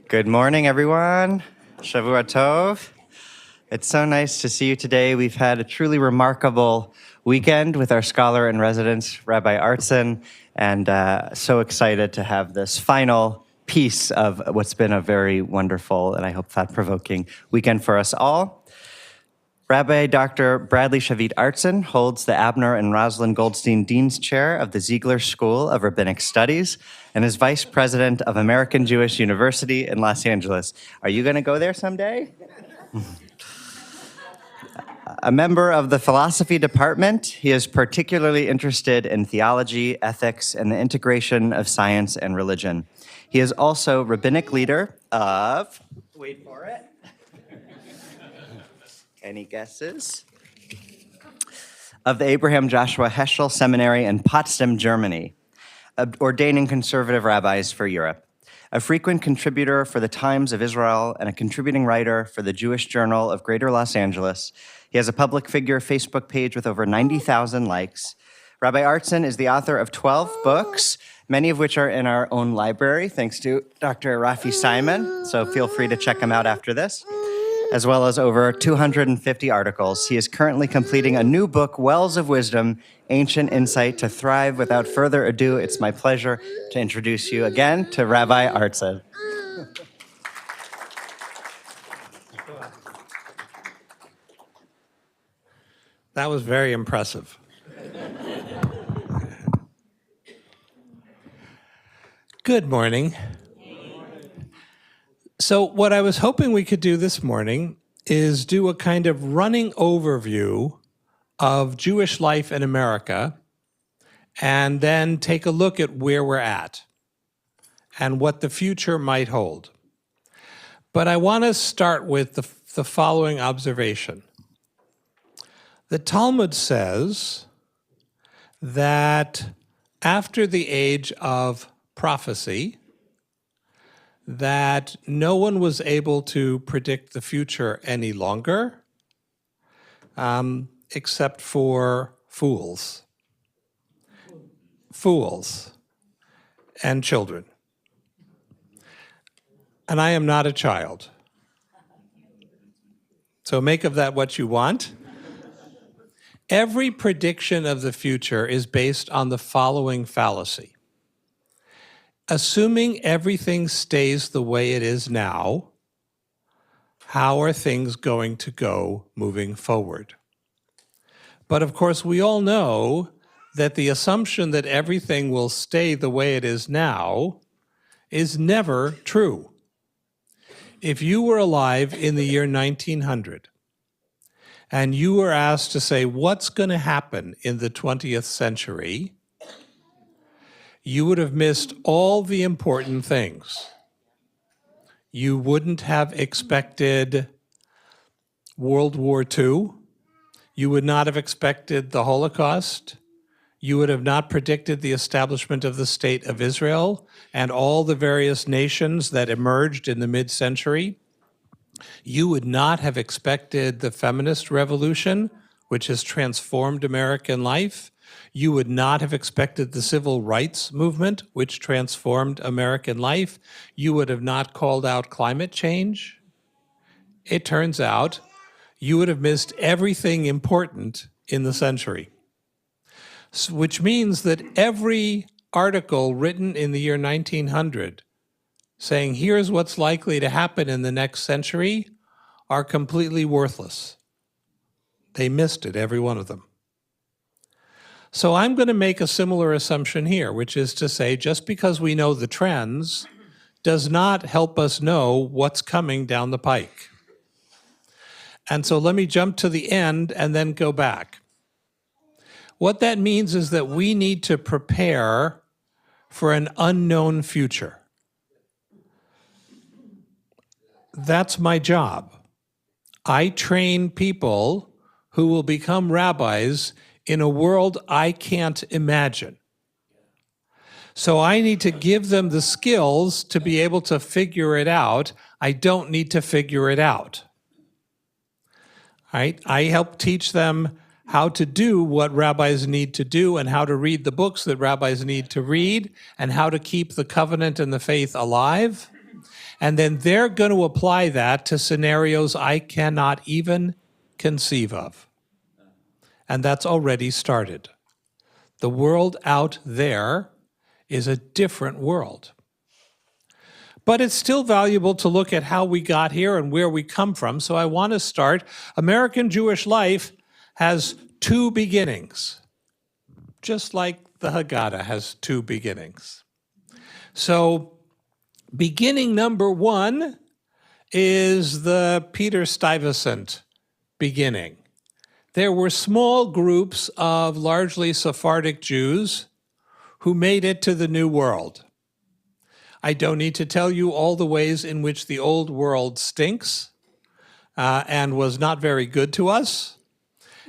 Good morning, everyone. Shavua Tov. It's so nice to see you today. We've had a truly remarkable weekend with our scholar in residence, Rabbi Artson, and so excited to have this final piece of what's been a very wonderful and I hope thought-provoking weekend for us all. Rabbi Dr. Bradley Shavit Artson holds the Abner and Rosalind Goldstein Dean's Chair of the Ziegler School of Rabbinic Studies and is Vice President of American Jewish University in Los Angeles. Are you going to go there someday? A member of the philosophy department, he is particularly interested in theology, ethics, and the integration of science and religion. He is also rabbinic leader of, wait for it, any guesses? Of the Abraham Joshua Heschel Seminary in Potsdam, Germany, ordaining conservative rabbis for Europe. A frequent contributor for the Times of Israel and a contributing writer for the Jewish Journal of Greater Los Angeles. He has a public figure Facebook page with over 90,000 likes. Rabbi Artson is the author of 12 books, many of which are in our own library, thanks to Dr. Rafi Simon, so feel free to check him out after this, as well as over 250 articles. He is currently completing a new book, Wells of Wisdom, Ancient Insight to Thrive. Without further ado, it's my pleasure to introduce you again to Rabbi Artson. That was very impressive. Good morning. So what I was hoping we could do this morning is do a kind of running overview of Jewish life in America and then take a look at where we're at and what the future might hold. But I want to start with the following observation. The Talmud says that after the age of prophecy, that no one was able to predict the future any longer, except for fools. Fools and children. And I am not a child. So make of that what you want. Every prediction of the future is based on the following fallacy. Assuming everything stays the way it is now, how are things going to go moving forward? But of course, we all know that the assumption that everything will stay the way it is now is never true. If you were alive in the year 1900, and you were asked to say what's going to happen in the 20th century, you would have missed all the important things. You wouldn't have expected World War II. You would not have expected the Holocaust. You would have not predicted the establishment of the State of Israel and all the various nations that emerged in the mid-century. You would not have expected the feminist revolution, which has transformed American life. You would not have expected the civil rights movement, which transformed American life. You would have not called out climate change. It turns out you would have missed everything important in the century, which means that every article written in the year 1900 saying here's what's likely to happen in the next century are completely worthless. They missed it, every one of them. So I'm going to make a similar assumption here, which is to say just because we know the trends does not help us know what's coming down the pike. And so let me jump to the end and then go back. What that means is that we need to prepare for an unknown future. That's my job. I train people who will become rabbis in a world I can't imagine. So I need to give them the skills to be able to figure it out. I don't need to figure it out. Right? I help teach them how to do what rabbis need to do and how to read the books that rabbis need to read and how to keep the covenant and the faith alive. And then they're going to apply that to scenarios I cannot even conceive of. And that's already started. The world out there is a different world. But it's still valuable to look at how we got here and where we come from. So I want to start. American Jewish life has two beginnings, just like the Haggadah has two beginnings. So beginning number one is the Peter Stuyvesant beginning. There were small groups of largely Sephardic Jews who made it to the New World. I don't need to tell you all the ways in which the old world stinks and was not very good to us.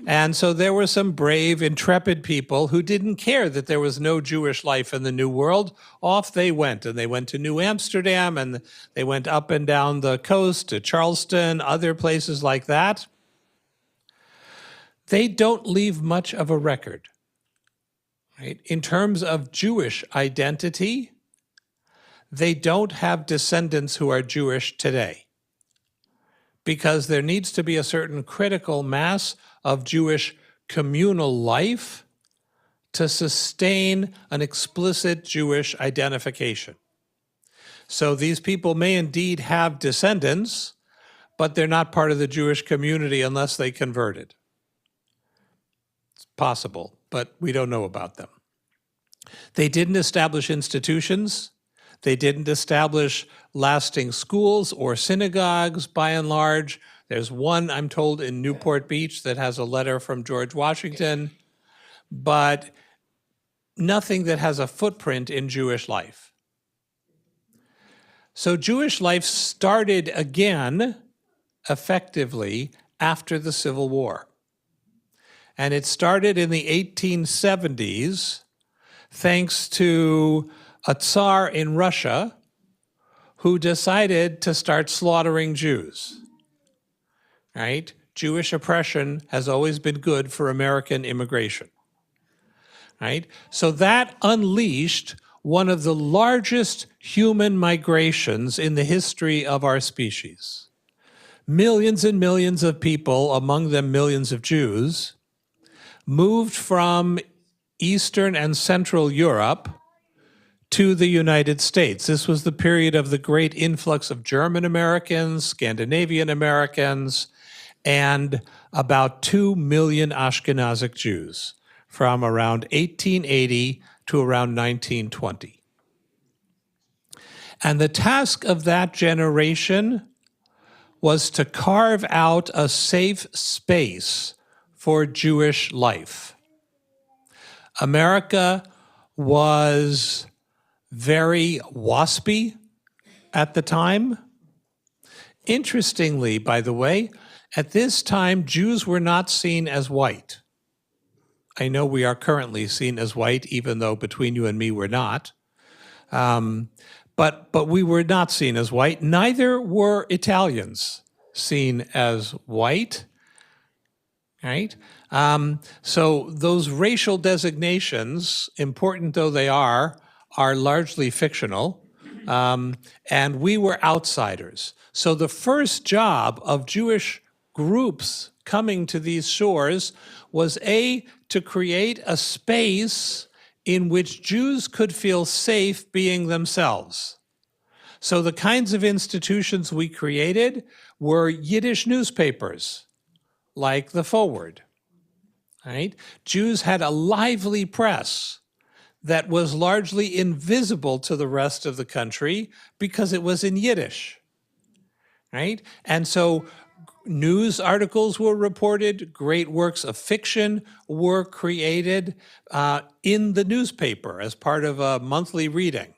And so there were some brave, intrepid people who didn't care that there was no Jewish life in the New World. Off they went, and they went to New Amsterdam, and they went up and down the coast to Charleston, other places like that. They don't leave much of a record, right? In terms of Jewish identity, they don't have descendants who are Jewish today because there needs to be a certain critical mass of Jewish communal life to sustain an explicit Jewish identification. So these people may indeed have descendants, but they're not part of the Jewish community unless they converted. It's possible, but we don't know about them. They didn't establish institutions. They didn't establish lasting schools or synagogues, by and large. There's one, I'm told, in Newport Beach that has a letter from George Washington, but nothing that has a footprint in Jewish life. So Jewish life started again, effectively, after the Civil War. And it started in the 1870s, thanks to a Tsar in Russia who decided to start slaughtering Jews, right? Jewish oppression has always been good for American immigration, right? So that unleashed one of the largest human migrations in the history of our species. Millions and millions of people, among them millions of Jews, moved from Eastern and Central Europe to the United States. This was the period of the great influx of German Americans, Scandinavian Americans, and about 2 million Ashkenazic Jews from around 1880 to around 1920. And the task of that generation was to carve out a safe space for Jewish life. America was very waspy at the time. Interestingly, by the way, at this time, Jews were not seen as white. I know we are currently seen as white, even though between you and me we're not. But we were not seen as white. Neither were Italians seen as white, right? So those racial designations, important though they are largely fictional, and we were outsiders. So the first job of Jewish groups coming to these shores was to create a space in which Jews could feel safe being themselves. So the kinds of institutions we created were Yiddish newspapers, like the Forward, right? Jews had a lively press that was largely invisible to the rest of the country because it was in Yiddish, right? And so news articles were reported, great works of fiction were created in the newspaper as part of a monthly reading.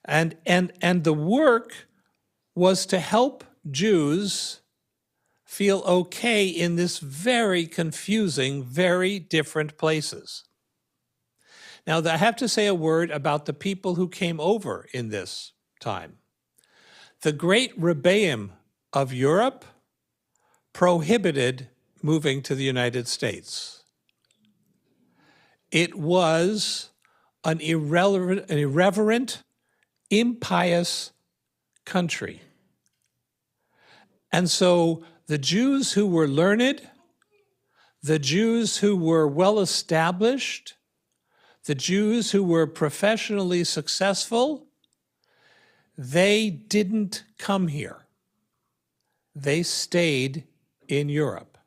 And the work was to help Jews feel okay in this very confusing, very different places. Now, I have to say a word about the people who came over in this time. The great Rebbeim of Europe prohibited moving to the United States. It was an irreverent, impious country. And so the Jews who were learned, the Jews who were well established, the Jews who were professionally successful, they didn't come here. They stayed in Europe.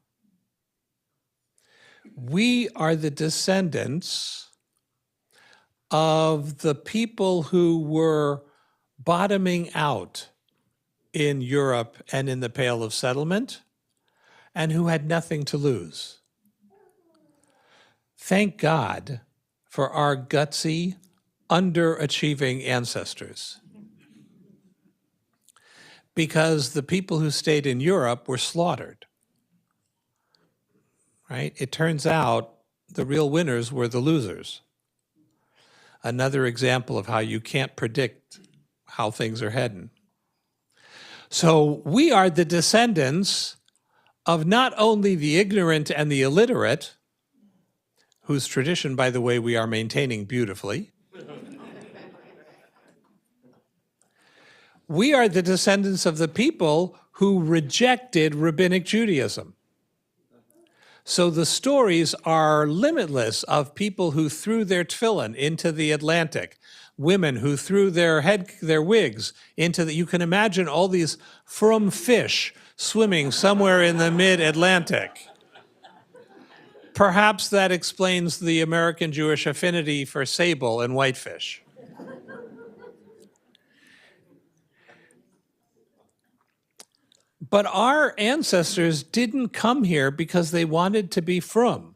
We are the descendants of the people who were bottoming out in Europe and in the Pale of Settlement and who had nothing to lose. Thank God for our gutsy, underachieving ancestors. Because the people who stayed in Europe were slaughtered. Right? It turns out the real winners were the losers. Another example of how you can't predict how things are heading. So we are the descendants of not only the ignorant and the illiterate, whose tradition, by the way, we are maintaining beautifully. We are the descendants of the people who rejected rabbinic Judaism. So the stories are limitless of people who threw their tefillin into the Atlantic, women who threw their wigs into the, you can imagine all these frum fish swimming somewhere in the mid-Atlantic. Perhaps that explains the American Jewish affinity for sable and whitefish. But our ancestors didn't come here because they wanted to be frum.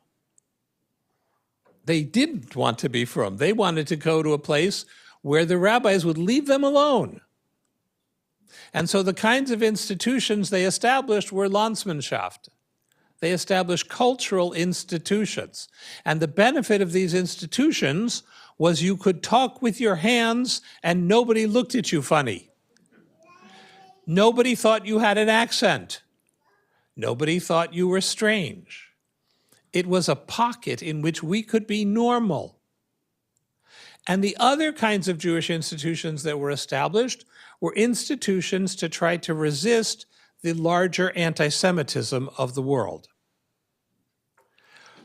They didn't want to be frum. They wanted to go to a place where the rabbis would leave them alone. And so the kinds of institutions they established were Landsmannschaft. They established cultural institutions. And the benefit of these institutions was you could talk with your hands and nobody looked at you funny. Nobody thought you had an accent. Nobody thought you were strange. It was a pocket in which we could be normal. And the other kinds of Jewish institutions that were established were institutions to try to resist the larger anti-Semitism of the world.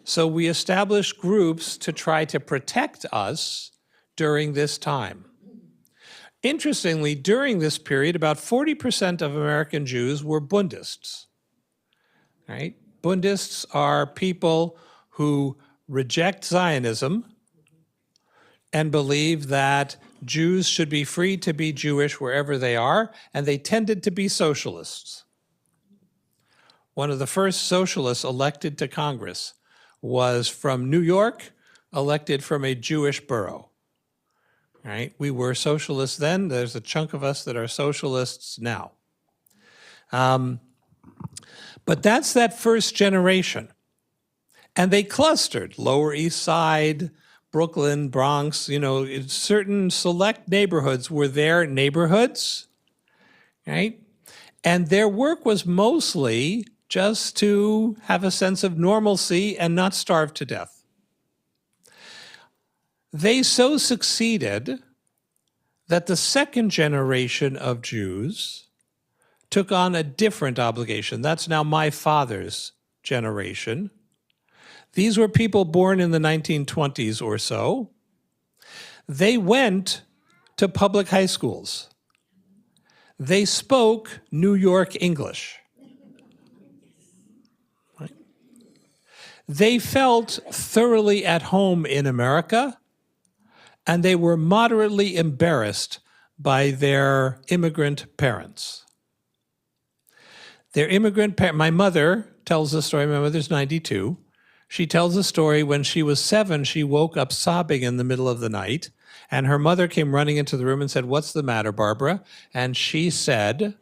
So we established groups to try to protect us during this time. Interestingly, during this period, about 40% of American Jews were Bundists. Right? Bundists are people who reject Zionism and believe that Jews should be free to be Jewish wherever they are, and they tended to be socialists. One of the first socialists elected to Congress was from New York, elected from a Jewish borough. Right? We were socialists then. There's a chunk of us that are socialists now. But that's that first generation. And they clustered, Lower East Side, Brooklyn, Bronx, certain select neighborhoods were their neighborhoods, right? And their work was mostly just to have a sense of normalcy and not starve to death. They so succeeded that the second generation of Jews took on a different obligation. That's now my father's generation. These were people born in the 1920s or so. They went to public high schools. They spoke New York English. Right? They felt thoroughly at home in America, and they were moderately embarrassed by their immigrant parents. Their immigrant parents, my mother tells the story, my mother's 92. She tells the story when she was 7, she woke up sobbing in the middle of the night, and her mother came running into the room and said, "What's the matter, Barbara?" And she said,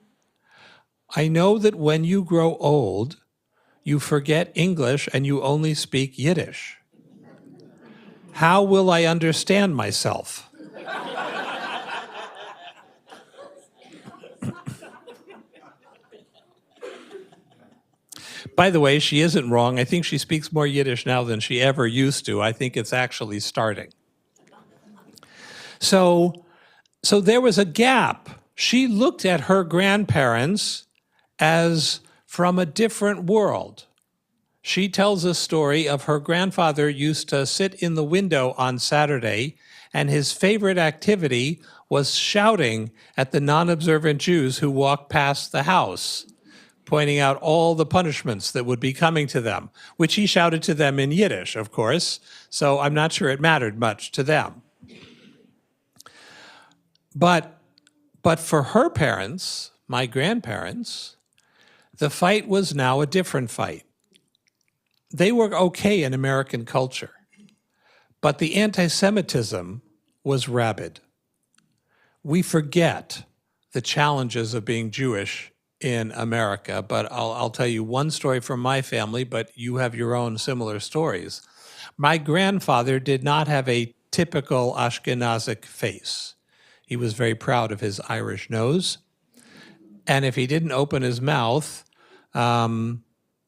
"I know that when you grow old, you forget English and you only speak Yiddish. How will I understand myself?" By the way, she isn't wrong. I think she speaks more Yiddish now than she ever used to. I think it's actually starting. So there was a gap she looked at her grandparents as from a different world. She tells a story of her grandfather used to sit in the window on Saturday, and his favorite activity was shouting at the non-observant Jews who walked past the house, pointing out all the punishments that would be coming to them, which he shouted to them in Yiddish, of course, so I'm not sure it mattered much to them. But for her parents, my grandparents, the fight was now a different fight. They were okay in American culture, but the anti-Semitism was rabid. We forget the challenges of being Jewish in America, but I'll tell you one story from my family, but you have your own similar stories. My grandfather did not have a typical Ashkenazic face. He was very proud of his Irish nose, and if he didn't open his mouth,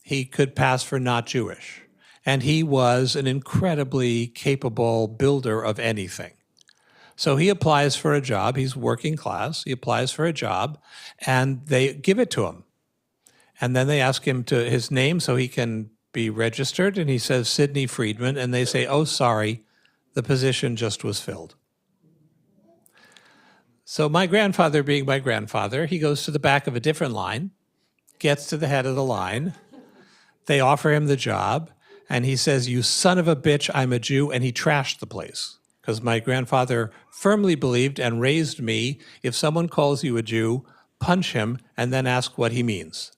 he could pass for not Jewish. And he was an incredibly capable builder of anything. So he applies for a job. He's working class. He applies for a job, and they give it to him. And then they ask him to his name so he can be registered, and he says Sidney Friedman, and they say, oh, sorry, the position just was filled. So my grandfather, being my grandfather, he goes to the back of a different line, gets to the head of the line. They offer him the job, and he says, you son of a bitch, I'm a Jew, and he trashed the place. Because my grandfather firmly believed and raised me, if someone calls you a Jew, punch him and then ask what he means.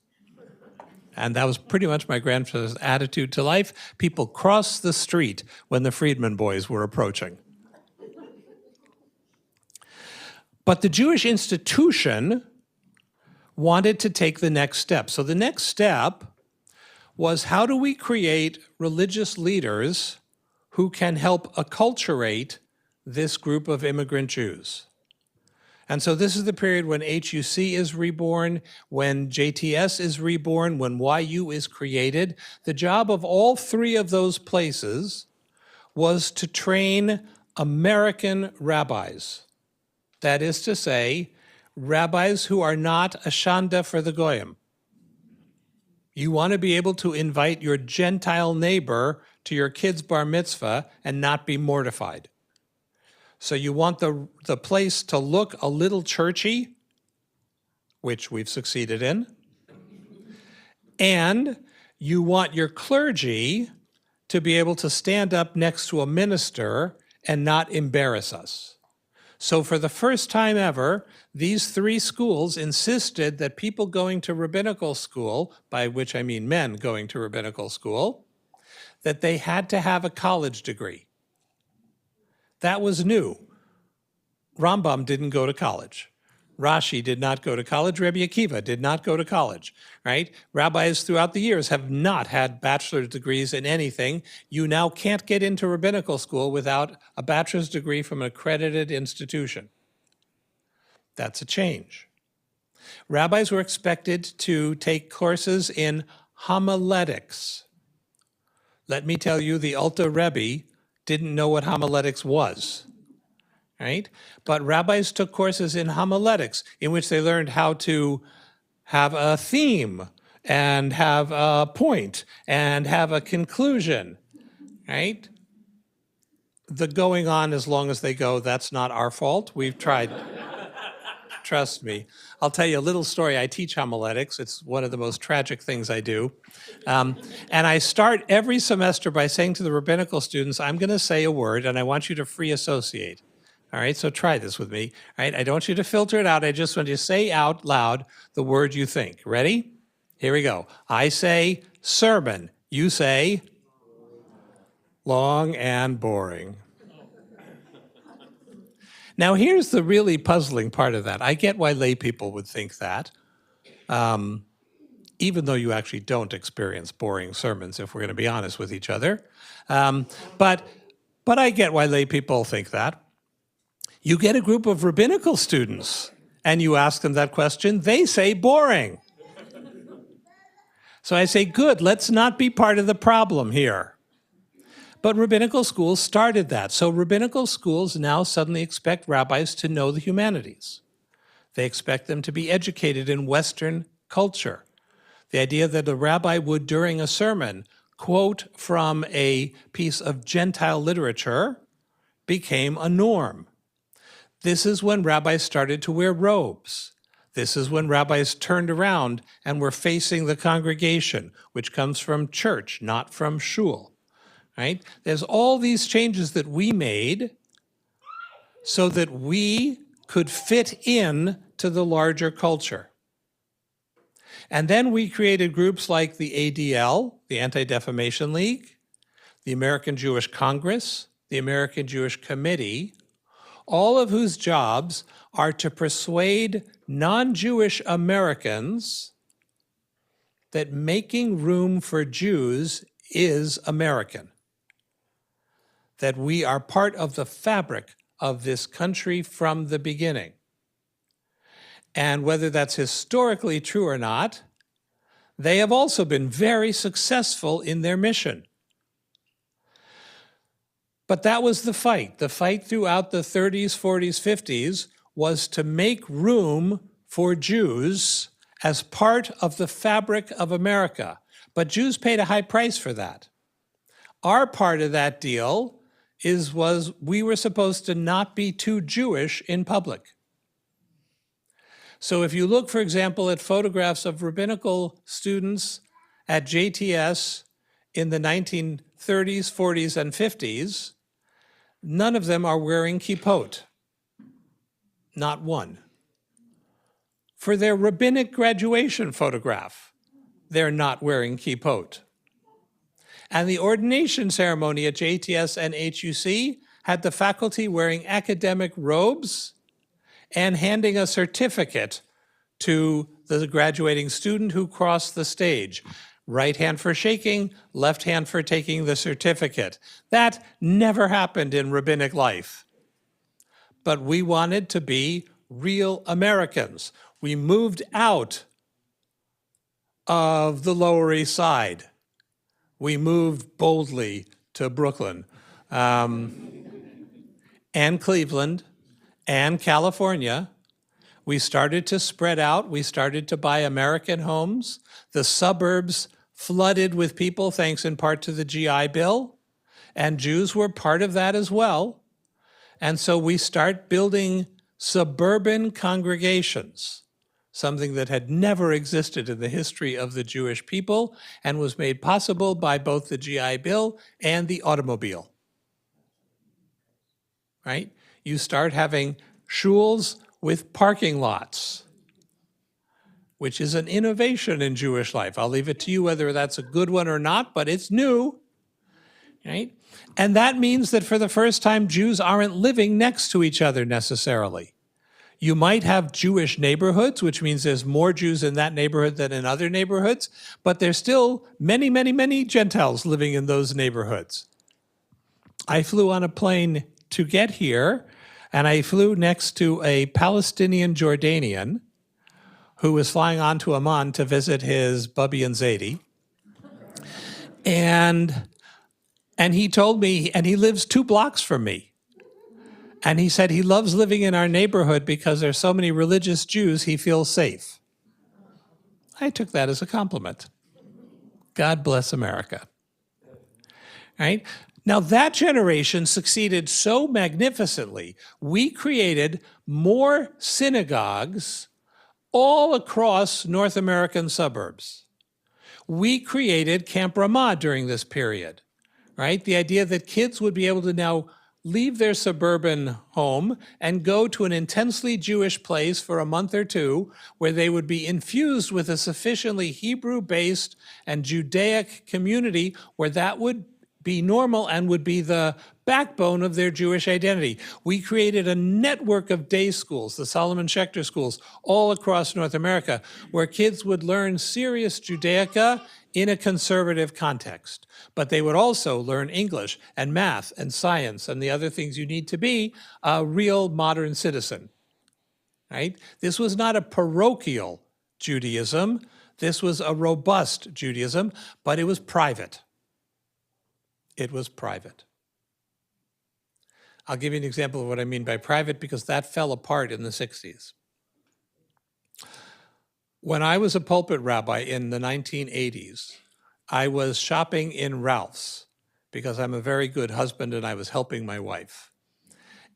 And that was pretty much my grandfather's attitude to life. People crossed the street when the Friedman boys were approaching. But the Jewish institution wanted to take the next step. So the next step was, how do we create religious leaders who can help acculturate this group of immigrant Jews? And so this is the period when HUC is reborn, when JTS is reborn, when YU is created. The job of all three of those places was to train American rabbis. That is to say, rabbis who are not a shanda for the goyim. You want to be able to invite your Gentile neighbor to your kid's bar mitzvah and not be mortified. So you want the place to look a little churchy, which we've succeeded in, and you want your clergy to be able to stand up next to a minister and not embarrass us. So for the first time ever, these three schools insisted that people going to rabbinical school, by which I mean men going to rabbinical school, that they had to have a college degree. That was new. Rambam didn't go to college. Rashi did not go to college. Rabbi Akiva did not go to college, right? Rabbis throughout the years have not had bachelor's degrees in anything. You now can't get into rabbinical school without a bachelor's degree from an accredited institution. That's a change. Rabbis were expected to take courses in homiletics. Let me tell you, the Alter Rebbe didn't know what homiletics was. Right? But rabbis took courses in homiletics in which they learned how to have a theme and have a point and have a conclusion, right? The going on as long as they go, that's not our fault. We've tried. Trust me. I'll tell you a little story. I teach homiletics. It's one of the most tragic things I do. And I start every semester by saying to the rabbinical students, I'm going to say a word and I want you to free associate. All right, so try this with me. All right, I don't want you to filter it out. I just want you to say out loud the word you think. Ready? Here we go. I say sermon. You say long and boring. Now, here's the really puzzling part of that. I get why lay people would think that, even though you actually don't experience boring sermons, if we're going to be honest with each other. But I get why lay people think that. You get a group of rabbinical students and you ask them that question, they say boring. So I say, good, let's not be part of the problem here. But rabbinical schools started that. So rabbinical schools now suddenly expect rabbis to know the humanities. They expect them to be educated in Western culture. The idea that a rabbi would, during a sermon, quote from a piece of Gentile literature became a norm. This is when rabbis started to wear robes. This is when rabbis turned around and were facing the congregation, which comes from church, not from shul. Right? There's all these changes that we made so that we could fit in to the larger culture. And then we created groups like the ADL, the Anti-Defamation League, the American Jewish Congress, the American Jewish Committee, all of whose jobs are to persuade non-Jewish Americans that making room for Jews is American, that we are part of the fabric of this country from the beginning. And whether that's historically true or not, they have also been very successful in their mission. But that was the fight. The fight throughout the 30s, 40s, 50s was to make room for Jews as part of the fabric of America. But Jews paid a high price for that. Our part of that deal was we were supposed to not be too Jewish in public. So if you look, for example, at photographs of rabbinical students at JTS in the 1930s, 40s, and 50s, none of them are wearing kippot. Not one. For their rabbinic graduation photograph, they're not wearing kippot. And the ordination ceremony at JTS and HUC had the faculty wearing academic robes and handing a certificate to the graduating student who crossed the stage. Right hand for shaking, left hand for taking the certificate. That never happened in rabbinic life. But we wanted to be real Americans. We moved out of the Lower East Side. We moved boldly to Brooklyn and Cleveland and California. We started to spread out. We started to buy American homes. The suburbs flooded with people, thanks in part to the GI Bill, and Jews were part of that as well. And so we start building suburban congregations, something that had never existed in the history of the Jewish people and was made possible by both the GI Bill and the automobile. Right? You start having shuls with parking lots, which is an innovation in Jewish life. I'll leave it to you whether that's a good one or not, but it's new, right? And that means that for the first time, Jews aren't living next to each other necessarily. You might have Jewish neighborhoods, which means there's more Jews in that neighborhood than in other neighborhoods, but there's still many, many, many Gentiles living in those neighborhoods. I flew on a plane to get here, and I flew next to a Palestinian Jordanian who was flying on to Amman to visit his Bubby and Zaidi. And he told me, and he lives 2 blocks from me. And he said he loves living in our neighborhood because there's so many religious Jews, he feels safe. I took that as a compliment. God bless America. Right? Now that generation succeeded so magnificently, we created more synagogues all across North American suburbs. We created Camp Ramah during this period, right? The idea that kids would be able to now leave their suburban home and go to an intensely Jewish place for a month or 2 where they would be infused with a sufficiently Hebrew-based and Judaic community where that would be normal and would be the backbone of their Jewish identity. We created a network of day schools, the Solomon Schechter schools, all across North America, where kids would learn serious Judaica in a conservative context. But they would also learn English and math and science and the other things you need to be a real modern citizen, right? This was not a parochial Judaism. This was a robust Judaism, but it was private. It was private. I'll give you an example of what I mean by private because that fell apart in the 60s. When I was a pulpit rabbi in the 1980s, I was shopping in Ralph's because I'm a very good husband and I was helping my wife.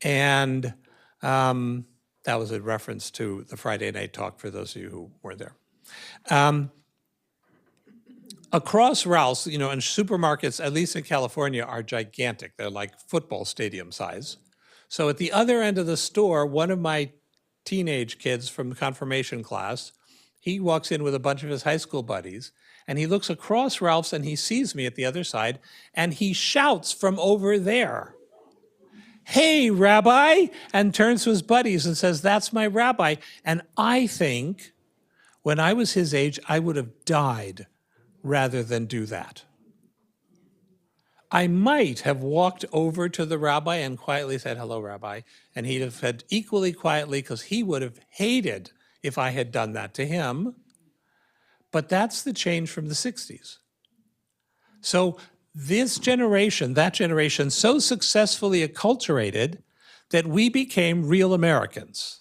And that was a reference to the Friday night talk for those of you who weren't there. Across Ralph's, and supermarkets, at least in California, are gigantic. They're like football stadium size. So at the other end of the store, one of my teenage kids from the confirmation class, he walks in with a bunch of his high school buddies, and he looks across Ralph's and he sees me at the other side, and he shouts from over there, "Hey, Rabbi," and turns to his buddies and says, "That's my rabbi." And I think when I was his age, I would have died rather than do that. I might have walked over to the rabbi and quietly said, "Hello, Rabbi," and he'd have said equally quietly, because he would have hated if I had done that to him. But that's the change from the 60s. So this generation, that generation, so successfully acculturated that we became real Americans.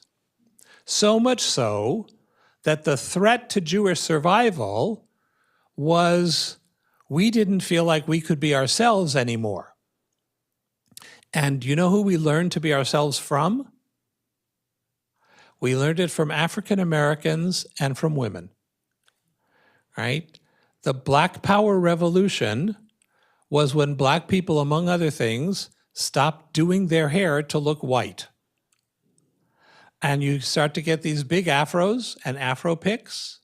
So much so that the threat to Jewish survival was we didn't feel like we could be ourselves anymore. And you know who we learned to be ourselves from? We learned it from African Americans and from women, right? The Black Power Revolution was when Black people, among other things, stopped doing their hair to look white. And you start to get these big afros and afro picks.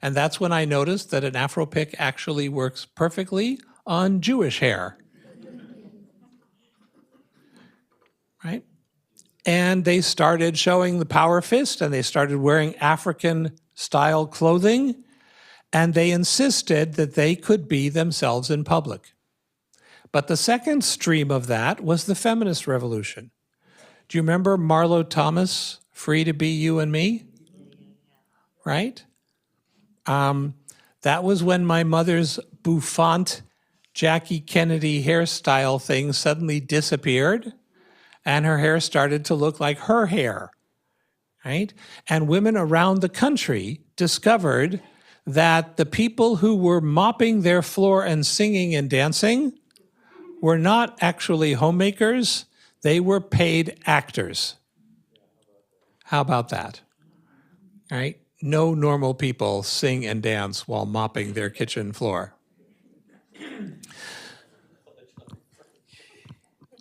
And that's when I noticed that an afro pick actually works perfectly on Jewish hair. Right? And they started showing the power fist, and they started wearing African-style clothing, and they insisted that they could be themselves in public. But the second stream of that was the feminist revolution. Do you remember Marlo Thomas, "Free to Be You and Me"? Right? That was when my mother's bouffant Jackie Kennedy hairstyle thing suddenly disappeared, and her hair started to look like her hair, right? And women around the country discovered that the people who were mopping their floor and singing and dancing were not actually homemakers, they were paid actors. How about that, right? No normal people sing and dance while mopping their kitchen floor.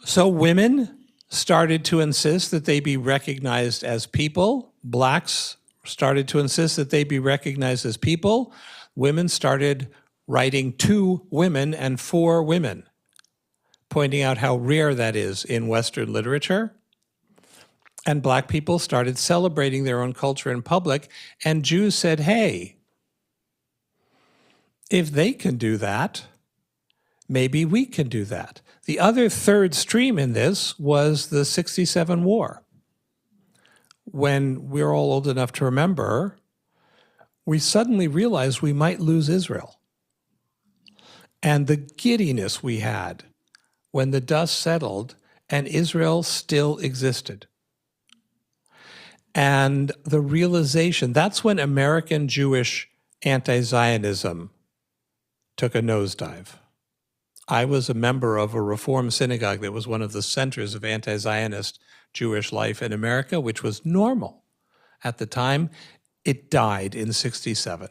So women started to insist that they be recognized as people. Blacks started to insist that they be recognized as people. Women started writing to women and for women, pointing out how rare that is in Western literature. And Black people started celebrating their own culture in public, and Jews said, hey, if they can do that, maybe we can do that. The other third stream in this was the 67 war. When we're all old enough to remember, we suddenly realized we might lose Israel. And the giddiness we had when the dust settled and Israel still existed. And the realization, that's when American Jewish anti-Zionism took a nosedive. I was a member of a Reform synagogue that was one of the centers of anti-Zionist Jewish life in America, which was normal. At the time, it died in 67.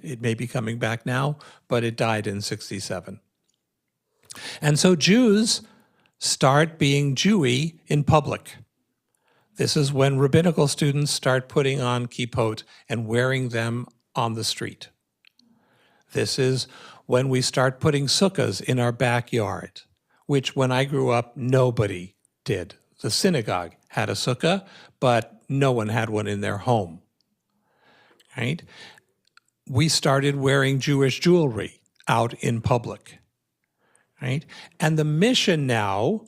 It may be coming back now, but it died in 67. And so Jews start being Jewy in public. This is when rabbinical students start putting on kippot and wearing them on the street. This is when we start putting sukkahs in our backyard, which when I grew up, nobody did. The synagogue had a sukkah, but no one had one in their home, right? We started wearing Jewish jewelry out in public, right? And the mission now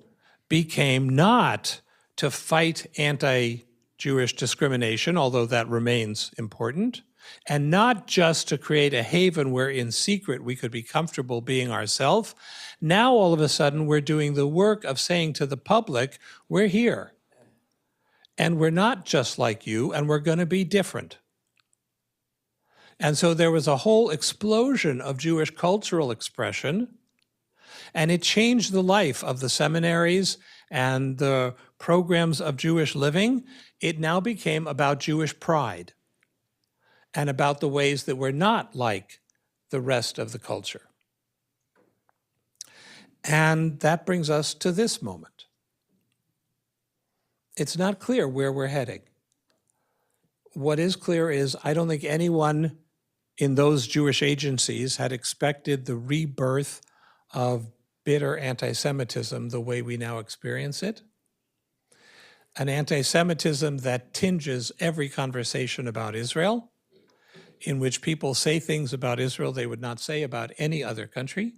became not to fight anti-Jewish discrimination, although that remains important, and not just to create a haven where in secret we could be comfortable being ourselves. Now all of a sudden we're doing the work of saying to the public, we're here, and we're not just like you, and we're going to be different. And so there was a whole explosion of Jewish cultural expression, and it changed the life of the seminaries and the programs of Jewish living. It now became about Jewish pride and about the ways that we're not like the rest of the culture. And that brings us to this moment. It's not clear where we're heading. What is clear is I don't think anyone in those Jewish agencies had expected the rebirth of bitter anti-Semitism the way we now experience it. An anti-Semitism that tinges every conversation about Israel, in which people say things about Israel they would not say about any other country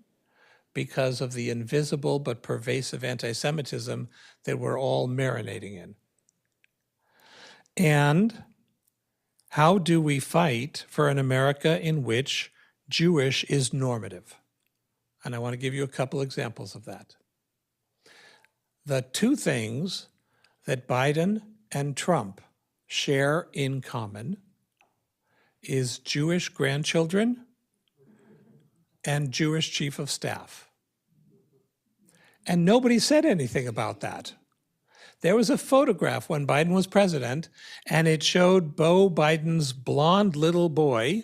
because of the invisible but pervasive anti-Semitism that we're all marinating in. And how do we fight for an America in which Jewish is normative? And I want to give you a couple examples of that. The two things that Biden and Trump share in common is Jewish grandchildren and Jewish chief of staff. And nobody said anything about that. There was a photograph when Biden was president, and it showed Beau Biden's blonde little boy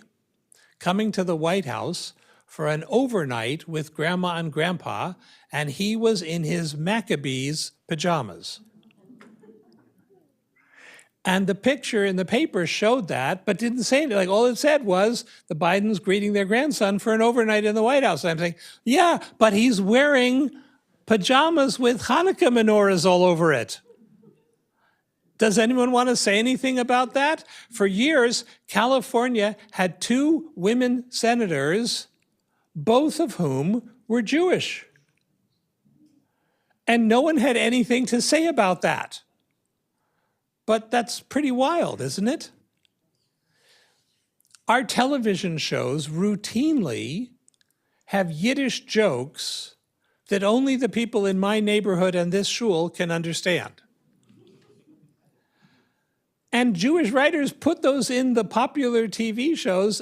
coming to the White House for an overnight with grandma and grandpa, and he was in his Maccabees pajamas. And the picture in the paper showed that, but didn't say anything. Like, all it said was the Bidens greeting their grandson for an overnight in the White House. And I'm saying, yeah, but he's wearing pajamas with Hanukkah menorahs all over it. Does anyone want to say anything about that? For years, California had two women senators, both of whom were Jewish. And no one had anything to say about that. But that's pretty wild, isn't it? Our television shows routinely have Yiddish jokes that only the people in my neighborhood and this shul can understand. And Jewish writers put those in the popular TV shows.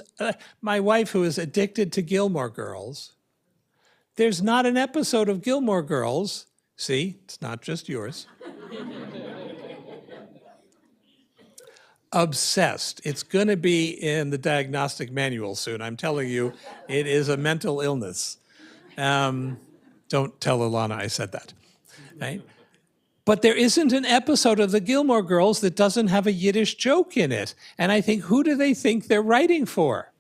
My wife, who is addicted to Gilmore Girls, there's not an episode of Gilmore Girls. See, it's not just yours. Obsessed. It's going to be in the diagnostic manual soon. I'm telling you, it is a mental illness. Don't tell Ilana I said that, right? But there isn't an episode of the Gilmore Girls that doesn't have a Yiddish joke in it. And I think, who do they think they're writing for?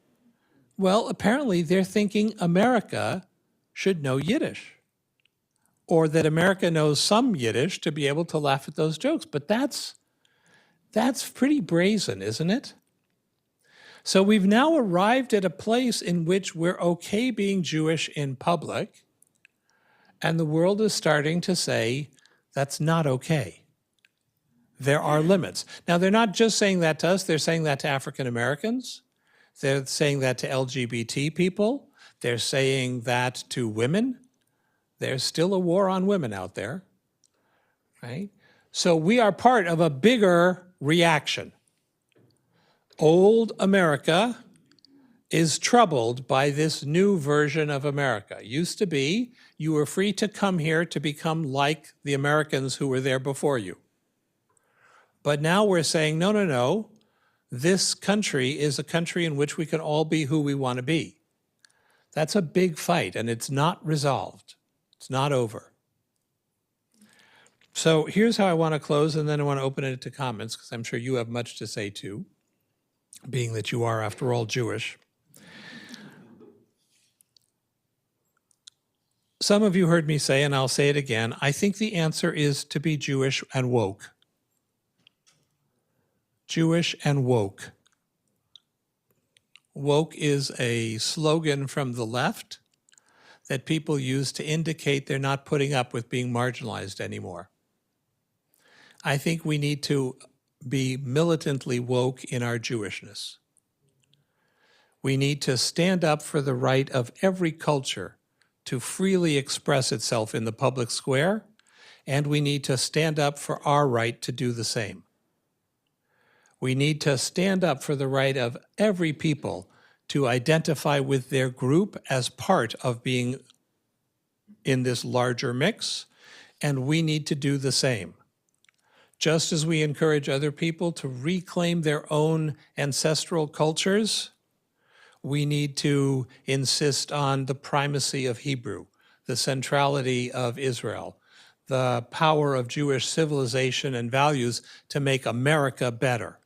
Well, apparently they're thinking America should know Yiddish, or that America knows some Yiddish to be able to laugh at those jokes. But that's pretty brazen, isn't it? So we've now arrived at a place in which we're okay being Jewish in public, and the world is starting to say, that's not okay. There are limits. Now, they're not just saying that to us, they're saying that to African Americans. They're saying that to LGBT people. They're saying that to women. There's still a war on women out there, right? So we are part of a bigger reaction. Old America is troubled by this new version of America. Used to be, you were free to come here to become like the Americans who were there before you. But now we're saying, no, no, no. This country is a country in which we can all be who we want to be. That's a big fight, and it's not resolved. It's not over. So here's how I want to close, and then I want to open it to comments, because I'm sure you have much to say too, being that you are, after all, Jewish. Some of you heard me say, and I'll say it again, I think the answer is to be Jewish and woke. Jewish and woke. Woke is a slogan from the left that people use to indicate they're not putting up with being marginalized anymore. I think we need to be militantly woke in our Jewishness. We need to stand up for the right of every culture to freely express itself in the public square, and we need to stand up for our right to do the same. We need to stand up for the right of every people to identify with their group as part of being in this larger mix, and we need to do the same. Just as we encourage other people to reclaim their own ancestral cultures, we need to insist on the primacy of Hebrew, the centrality of Israel, the power of Jewish civilization and values to make America better,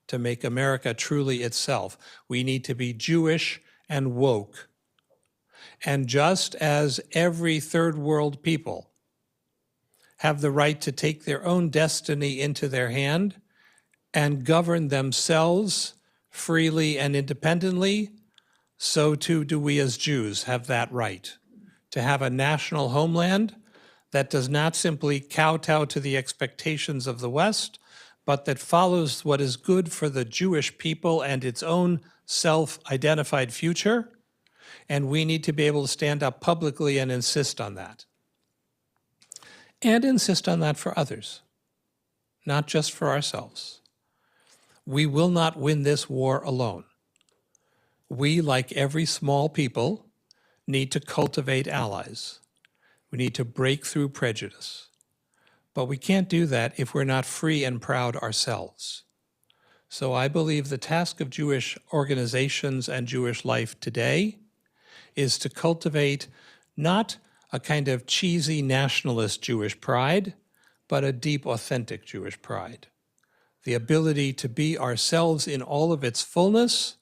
to make America truly itself. We need to be Jewish and woke. And just as every third world people have the right to take their own destiny into their hand and govern themselves freely and independently, so too do we as Jews have that right to have a national homeland that does not simply kowtow to the expectations of the West, but that follows what is good for the Jewish people and its own self-identified future. And we need to be able to stand up publicly and insist on that. And insist on that for others, not just for ourselves. We will not win this war alone. We, like every small people, need to cultivate allies. We need to break through prejudice. But we can't do that if we're not free and proud ourselves. So I believe the task of Jewish organizations and Jewish life today is to cultivate not a kind of cheesy nationalist Jewish pride, but a deep, authentic Jewish pride. The ability to be ourselves in all of its fullness,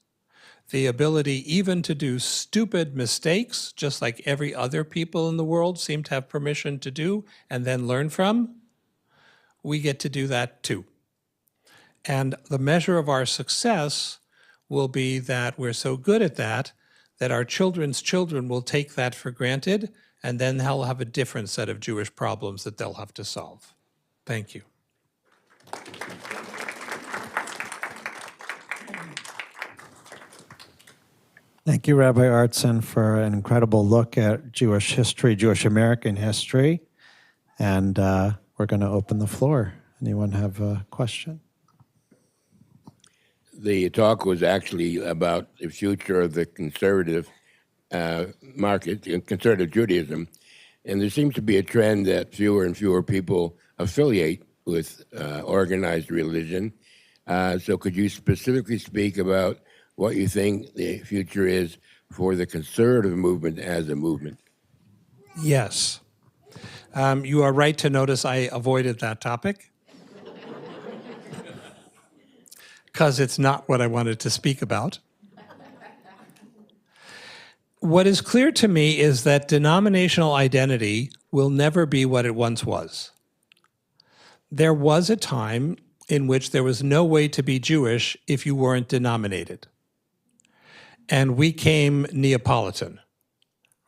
the ability even to do stupid mistakes, just like every other people in the world seem to have permission to do and then learn from. We get to do that too. And the measure of our success will be that we're so good at that our children's children will take that for granted, and then they'll have a different set of Jewish problems that they'll have to solve. Thank you. Thank you, Rabbi Artson, for an incredible look at Jewish history, Jewish American history. And we're going to open the floor. Anyone have a question? The talk was actually about the future of the conservative market, conservative Judaism. And there seems to be a trend that fewer and fewer people affiliate with organized religion. So could you specifically speak about what you think the future is for the conservative movement as a movement? Yes. You are right to notice I avoided that topic because it's not what I wanted to speak about. What is clear to me is that denominational identity will never be what it once was. There was a time in which there was no way to be Jewish if you weren't denominated. And we came Neapolitan,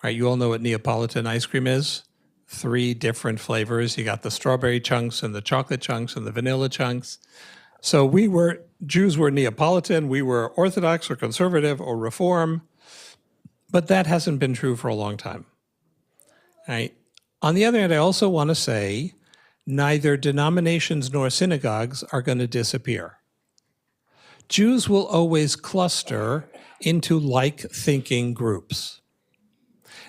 right? You all know what Neapolitan ice cream is? 3 different flavors. You got the strawberry chunks and the chocolate chunks and the vanilla chunks. So Jews were Neapolitan, we were Orthodox or conservative or Reform, but that hasn't been true for a long time, right? On the other hand, I also want to say neither denominations nor synagogues are going to disappear. Jews will always cluster into like-thinking groups.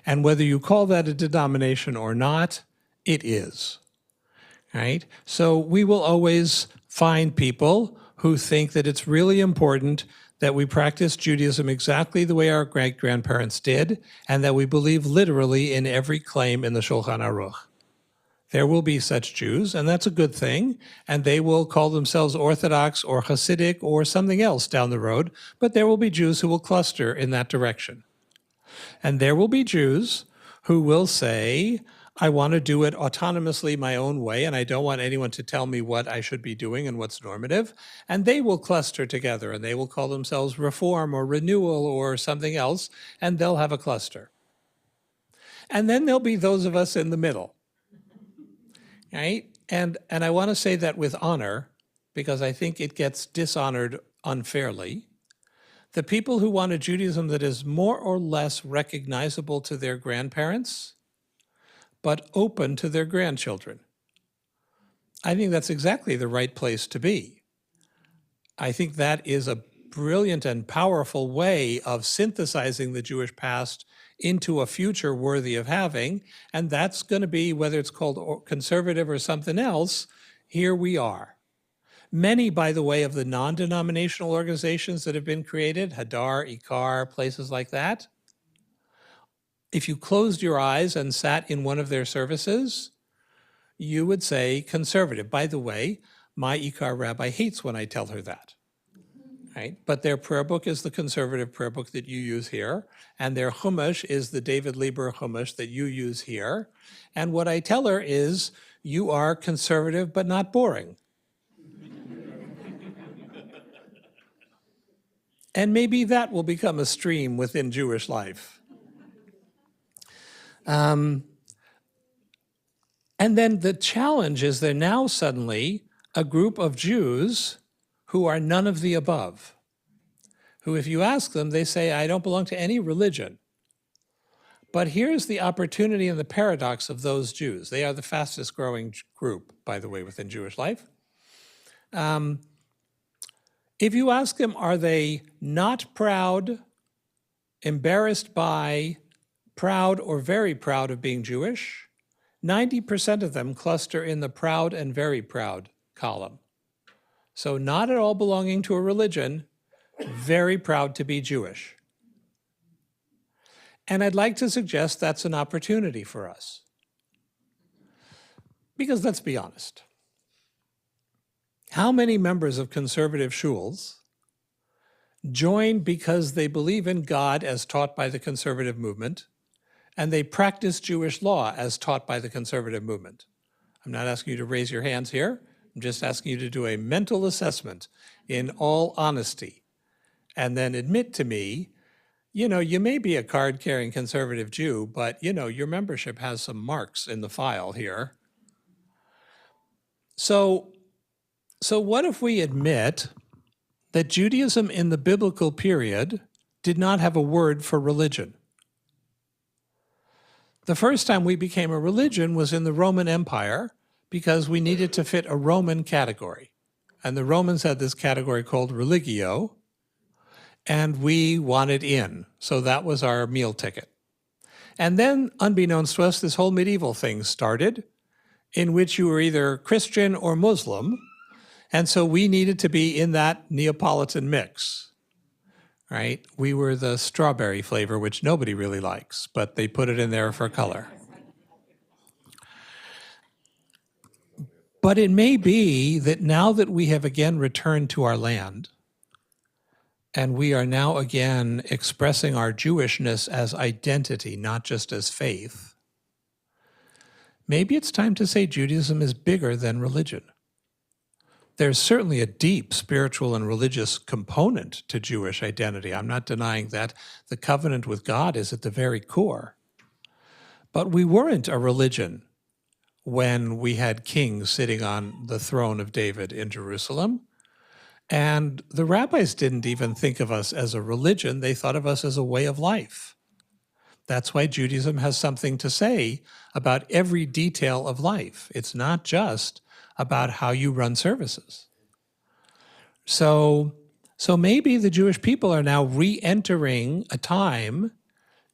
And whether you call that a denomination or not, it is, right? So we will always find people who think that it's really important that we practice Judaism exactly the way our great-grandparents did, and that we believe literally in every claim in the Shulchan Aruch. There will be such Jews, and that's a good thing, and they will call themselves Orthodox or Hasidic or something else down the road, but there will be Jews who will cluster in that direction. And there will be Jews who will say, I want to do it autonomously my own way, and I don't want anyone to tell me what I should be doing and what's normative. And they will cluster together, and they will call themselves Reform or Renewal or something else, and they'll have a cluster. And then there'll be those of us in the middle, right? And I want to say that with honor, because I think it gets dishonored unfairly. The people who want a Judaism that is more or less recognizable to their grandparents, but open to their grandchildren. I think that's exactly the right place to be. I think that is a brilliant and powerful way of synthesizing the Jewish past into a future worthy of having. And that's going to be, whether it's called conservative or something else, here we are. Many, by the way, of the non-denominational organizations that have been created, Hadar, Ikar, places like that, if you closed your eyes and sat in one of their services, you would say conservative. By the way, my Ikar rabbi hates when I tell her that. Right? But their prayer book is the conservative prayer book that you use here, and their Chumash is the David Lieber Chumash that you use here. And what I tell her is, you are conservative but not boring. And maybe that will become a stream within Jewish life. And then the challenge is they're now suddenly a group of Jews who are none of the above, who if you ask them, they say, I don't belong to any religion. But here's the opportunity and the paradox of those Jews. They are the fastest growing group, by the way, within Jewish life. If you ask them, are they not proud, embarrassed by, proud or very proud of being Jewish, 90% of them cluster in the proud and very proud column. So not at all belonging to a religion, very proud to be Jewish. And I'd like to suggest that's an opportunity for us. Because let's be honest. How many members of conservative shuls join because they believe in God as taught by the conservative movement, and they practice Jewish law as taught by the conservative movement? I'm not asking you to raise your hands here. I'm just asking you to do a mental assessment in all honesty, and then admit to me, you may be a card-carrying conservative Jew, but, your membership has some marks in the file here. So what if we admit that Judaism in the biblical period did not have a word for religion? The first time we became a religion was in the Roman Empire, because we needed to fit a Roman category. And the Romans had this category called religio, and we wanted in. So that was our meal ticket. And then, unbeknownst to us, this whole medieval thing started, in which you were either Christian or Muslim, and so we needed to be in that Neapolitan mix, right? We were the strawberry flavor, which nobody really likes, but they put it in there for color. But it may be that now that we have again returned to our land, and we are now again expressing our Jewishness as identity, not just as faith, maybe it's time to say Judaism is bigger than religion. There's certainly a deep spiritual and religious component to Jewish identity. I'm not denying that. The covenant with God is at the very core. But we weren't a religion when we had kings sitting on the throne of David in Jerusalem. And the rabbis didn't even think of us as a religion. They thought of us as a way of life. That's why Judaism has something to say about every detail of life. It's not just about how you run services. So maybe the Jewish people are now re-entering a time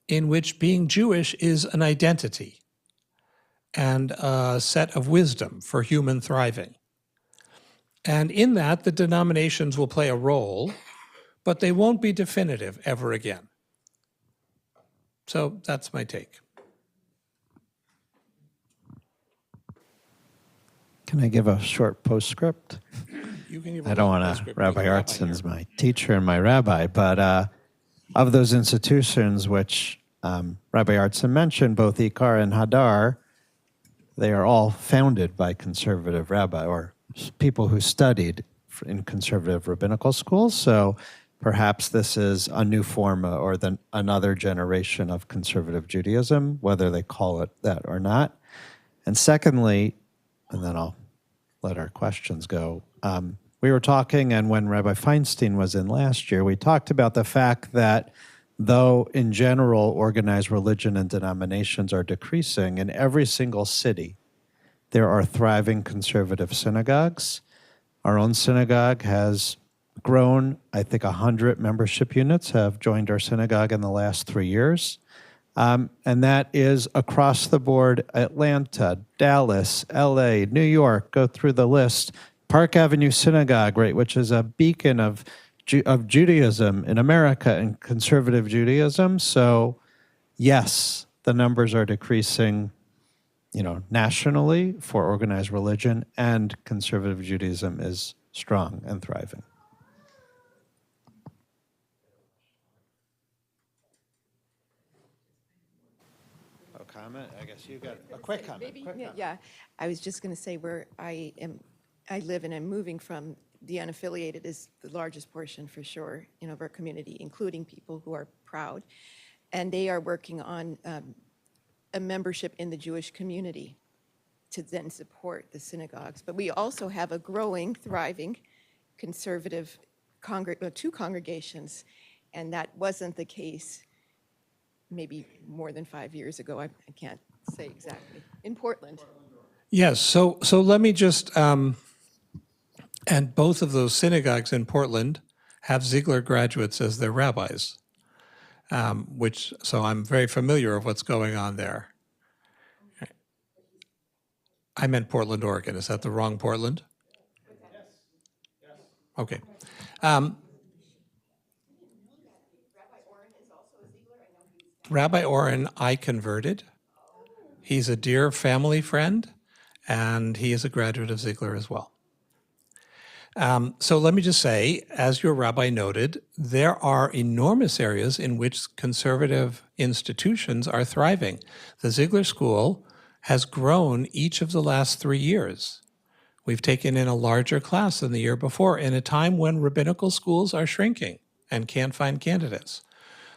in which being Jewish is an identity and a set of wisdom for human thriving. And in that, the denominations will play a role, but they won't be definitive ever again. So that's my take. Can I give a short postscript? You can give I don't want to, Rabbi Artson's my teacher and my rabbi, but of those institutions which Rabbi Artson mentioned, both Ikar and Hadar, they are all founded by conservative rabbi or people who studied in conservative rabbinical schools. So perhaps this is a new form or another generation of conservative Judaism, whether they call it that or not. And secondly, and then I'll let our questions go. We were talking, and when Rabbi Feinstein was in last year, we talked about the fact that though in general organized religion and denominations are decreasing, in every single city there are thriving conservative synagogues. Our own synagogue has grown. I think 100 membership units have joined our synagogue in the last 3 years. And that is across the board: Atlanta, Dallas, LA, New York, go through the list. Park Avenue Synagogue, right, which is a beacon of Judaism in America and conservative Judaism. So yes, the numbers are decreasing, nationally for organized religion, and conservative Judaism is strong and thriving. A comment? I guess you got a quick comment. Yeah, I was just going to say where I live and I'm moving from, the unaffiliated is the largest portion for sure, of our community, including people who are proud. And they are working on a membership in the Jewish community to then support the synagogues. But we also have a growing, thriving conservative two congregations, and that wasn't the case maybe more than 5 years ago. I can't say exactly. In Portland. Yes, so let me just, and both of those synagogues in Portland have Ziegler graduates as their rabbis, so I'm very familiar of what's going on there. I meant Portland, Oregon. Is that the wrong Portland? Yes. Okay. Rabbi Oren, I converted. He's a dear family friend, and he is a graduate of Ziegler as well. So let me just say, as your rabbi noted, there are enormous areas in which conservative institutions are thriving. The Ziegler School has grown each of the last 3 years. We've taken in a larger class than the year before in a time when rabbinical schools are shrinking and can't find candidates.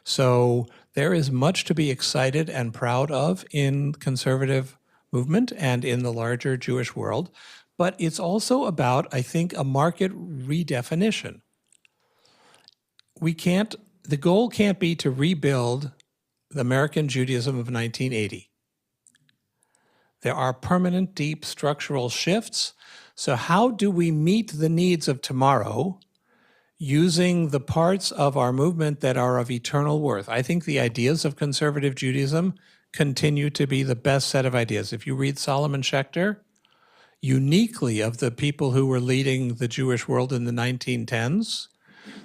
So there is much to be excited and proud of in conservative movement and in the larger Jewish world. But it's also about, I think, a market redefinition. The goal can't be to rebuild the American Judaism of 1980. There are permanent, deep structural shifts. So how do we meet the needs of tomorrow using the parts of our movement that are of eternal worth? I think the ideas of conservative Judaism continue to be the best set of ideas. If you read Solomon Schechter, uniquely of the people who were leading the Jewish world in the 1910s,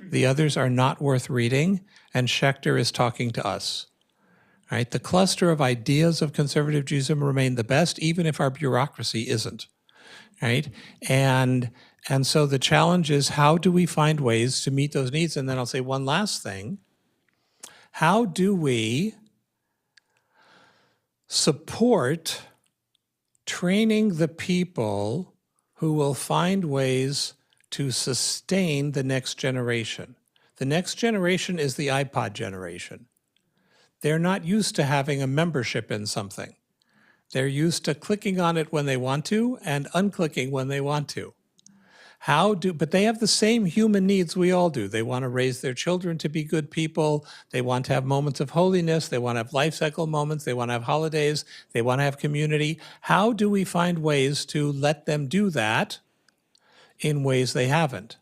the others are not worth reading, and Schechter is talking to us. Right? The cluster of ideas of conservative Judaism remain the best, even if our bureaucracy isn't. Right? And so the challenge is, how do we find ways to meet those needs? And then I'll say one last thing. How do we support training the people who will find ways to sustain the next generation? The next generation is the iPod generation. They're not used to having a membership in something. They're used to clicking on it when they want to and unclicking when they want to. But they have the same human needs we all do. They want to raise their children to be good people. They want to have moments of holiness. They want to have life cycle moments. They want to have holidays. They want to have community. How do we find ways to let them do that in ways they haven't?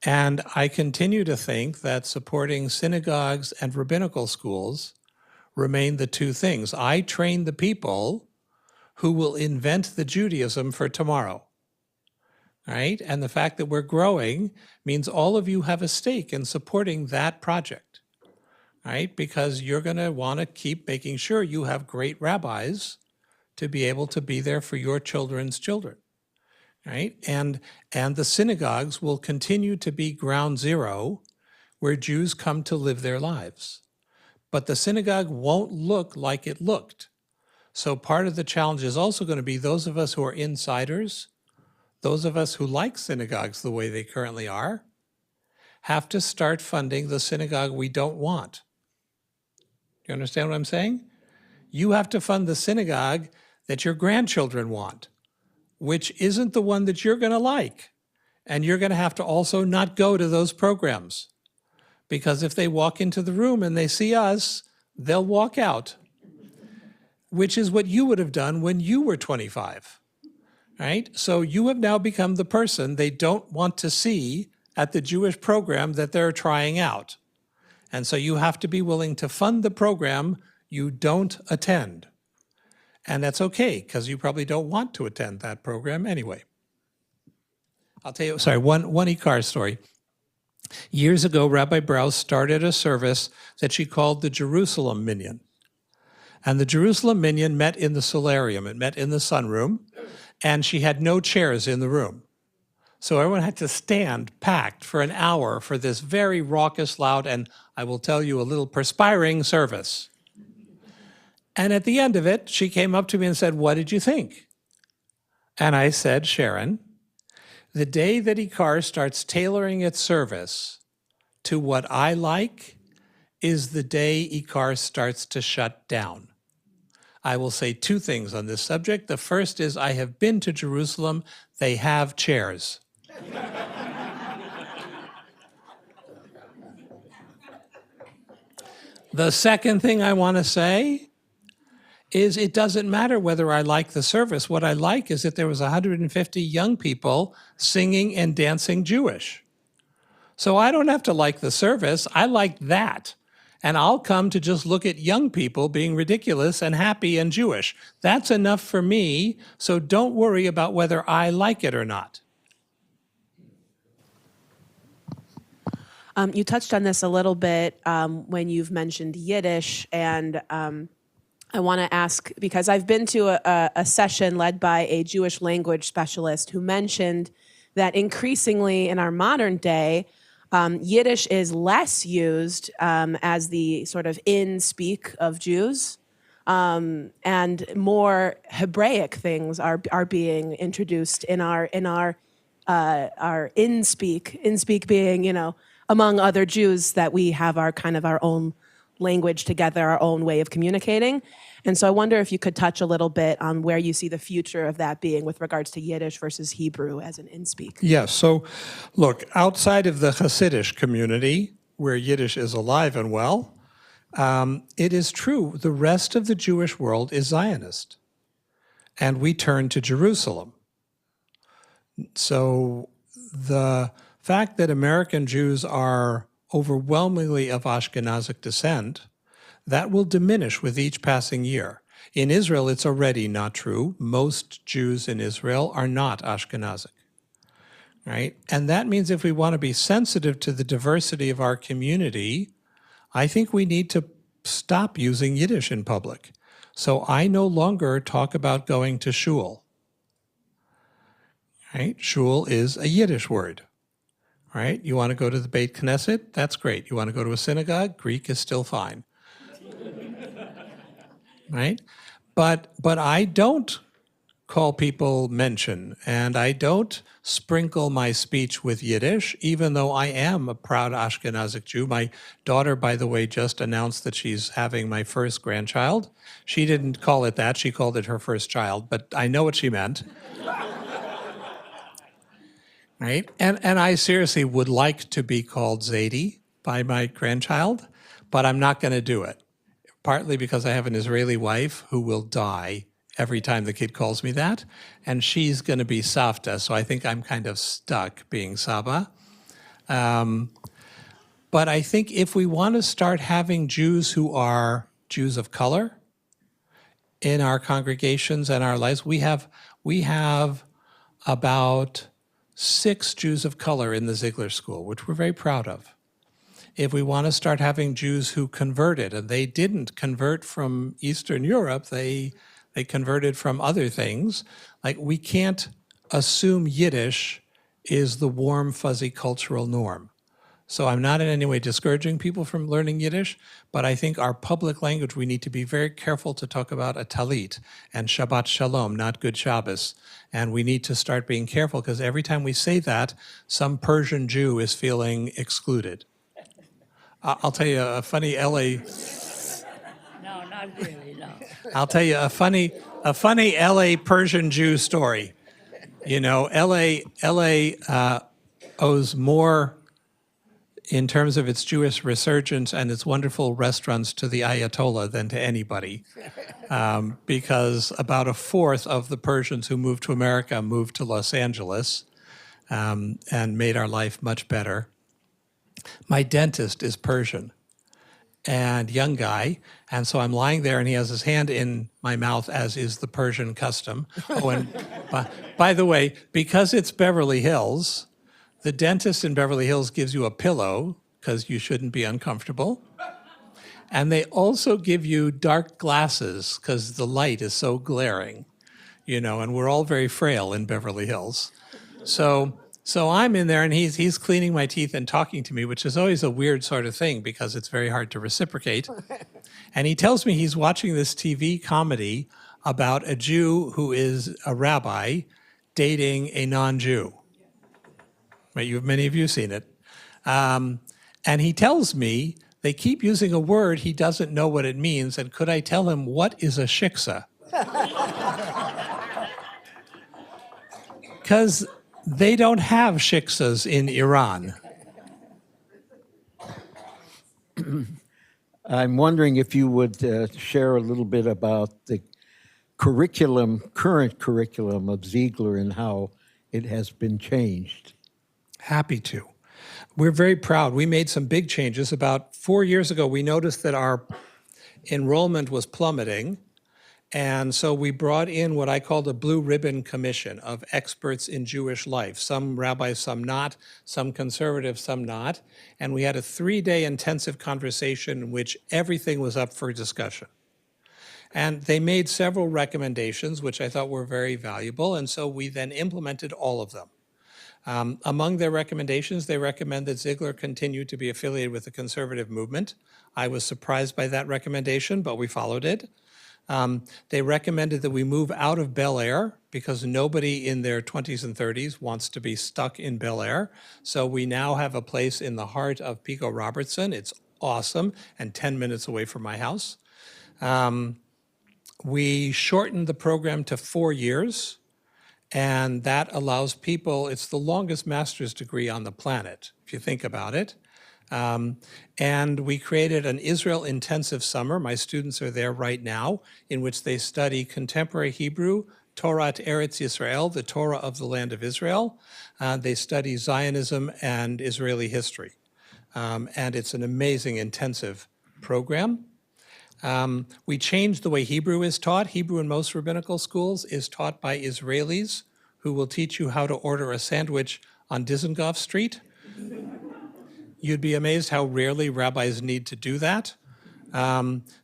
And I continue to think that supporting synagogues and rabbinical schools remain the two things. I train the people who will invent the Judaism for tomorrow. Right? And the fact that we're growing means all of you have a stake in supporting that project, right? Because you're going to want to keep making sure you have great rabbis to be able to be there for your children's children, right? And the synagogues will continue to be ground zero where Jews come to live their lives. But the synagogue won't look like it looked. So part of the challenge is also going to be those of us who are insiders, those of us who like synagogues the way they currently are, have to start funding the synagogue we don't want. Do you understand what I'm saying? You have to fund the synagogue that your grandchildren want, which isn't the one that you're going to like. And you're going to have to also not go to those programs. Because if they walk into the room and they see us, they'll walk out, which is what you would have done when you were 25. Right? So you have now become the person they don't want to see at the Jewish program that they're trying out. And so you have to be willing to fund the program you don't attend. And that's okay, because you probably don't want to attend that program anyway. I'll tell you, one Ikar story. Years ago, Rabbi Brous started a service that she called the Jerusalem Minyan. And the Jerusalem Minyan met in the solarium. It met in the sunroom, and she had no chairs in the room. So everyone had to stand packed for an hour for this very raucous, loud, and I will tell you, a little perspiring service. And at the end of it, she came up to me and said, "What did you think?" And I said, "Sharon, the day that Ikar starts tailoring its service to what I like is the day Ikar starts to shut down." I will say two things on this subject. The first is I have been to Jerusalem. They have chairs. The second thing I want to say is it doesn't matter whether I like the service. What I like is that there was 150 young people singing and dancing Jewish. So I don't have to like the service. I like that. And I'll come to just look at young people being ridiculous and happy and Jewish. That's enough for me, so don't worry about whether I like it or not. You touched on this a little bit when you've mentioned Yiddish, and I want to ask, because I've been to a session led by a Jewish language specialist who mentioned that increasingly in our modern day, Yiddish is less used as the sort of in-speak of Jews, and more Hebraic things are being introduced in our in-speak being, among other Jews, that we have our kind of our own language together, our own way of communicating. And so I wonder if you could touch a little bit on where you see the future of that being with regards to Yiddish versus Hebrew as an in-speak. Yes, so look, outside of the Hasidic community, where Yiddish is alive and well, it is true, the rest of the Jewish world is Zionist. And we turn to Jerusalem. So the fact that American Jews are overwhelmingly of Ashkenazic descent, that will diminish with each passing year. In Israel, it's already not true. Most Jews in Israel are not Ashkenazic, right? And that means if we want to be sensitive to the diversity of our community, I think we need to stop using Yiddish in public. So I no longer talk about going to shul, right? Shul is a Yiddish word. Right? You want to go to the Beit Knesset? That's great. You want to go to a synagogue? Greek is still fine. Right? But I don't call people mention, and I don't sprinkle my speech with Yiddish, even though I am a proud Ashkenazic Jew. My daughter, by the way, just announced that she's having my first grandchild. She didn't call it that. She called it her first child, but I know what she meant. Right? And I seriously would like to be called Zadie by my grandchild, but I'm not going to do it. Partly because I have an Israeli wife who will die every time the kid calls me that, and she's going to be Savta, so I think I'm kind of stuck being Saba. But I think if we want to start having Jews who are Jews of color in our congregations and our lives, we have about 6 Jews of color in the Ziegler School, which we're very proud of. If we want to start having Jews who converted, and they didn't convert from Eastern Europe, they converted from other things, like we can't assume Yiddish is the warm, fuzzy cultural norm. So I'm not in any way discouraging people from learning Yiddish, but I think our public language, we need to be very careful to talk about a talit and Shabbat Shalom, not Good Shabbos. And we need to start being careful because every time we say that, some Persian Jew is feeling excluded. I'll tell you a funny LA... No, not really, no. I'll tell you a funny LA Persian Jew story. You know, LA owes more in terms of its Jewish resurgence and its wonderful restaurants to the Ayatollah than to anybody. Because about a fourth of the Persians who moved to America moved to Los Angeles. and made our life much better. My dentist is Persian and young guy, and so I'm lying there, and he has his hand in my mouth, as is the Persian custom. Oh, and by the way, because it's Beverly Hills, the dentist in Beverly Hills gives you a pillow because you shouldn't be uncomfortable. And they also give you dark glasses because the light is so glaring, and we're all very frail in Beverly Hills. So I'm in there, and he's cleaning my teeth and talking to me, which is always a weird sort of thing because it's very hard to reciprocate. And he tells me he's watching this TV comedy about a Jew who is a rabbi dating a non-Jew. Right, many of you have seen it. And he tells me they keep using a word he doesn't know what it means, and could I tell him what is a shiksa? Because they don't have shiksas in Iran. I'm wondering if you would share a little bit about the current curriculum of Ziegler and how it has been changed. Happy to. We're very proud. We made some big changes. About 4 years ago, we noticed that our enrollment was plummeting. And so we brought in what I called a blue ribbon commission of experts in Jewish life, some rabbis, some not, some conservative, some not. And we had a 3-day intensive conversation in which everything was up for discussion. And they made several recommendations, which I thought were very valuable. And so we then implemented all of them. Among their recommendations, they recommend that Ziegler continue to be affiliated with the conservative movement. I was surprised by that recommendation, but we followed it. They recommended that we move out of Bel Air because nobody in their 20s and 30s wants to be stuck in Bel Air. So we now have a place in the heart of Pico Robertson. It's awesome and 10 minutes away from my house. We shortened the program to 4 years. And that allows people, it's the longest master's degree on the planet, if you think about it. And we created an Israel intensive summer. My students are there right now, in which they study contemporary Hebrew, Torah Eretz Yisrael, the Torah of the land of Israel. They study Zionism and Israeli history. And it's an amazing intensive program. We changed the way Hebrew is taught. Hebrew in most rabbinical schools is taught by Israelis who will teach you how to order a sandwich on Dizengoff Street. You'd be amazed how rarely rabbis need to do that.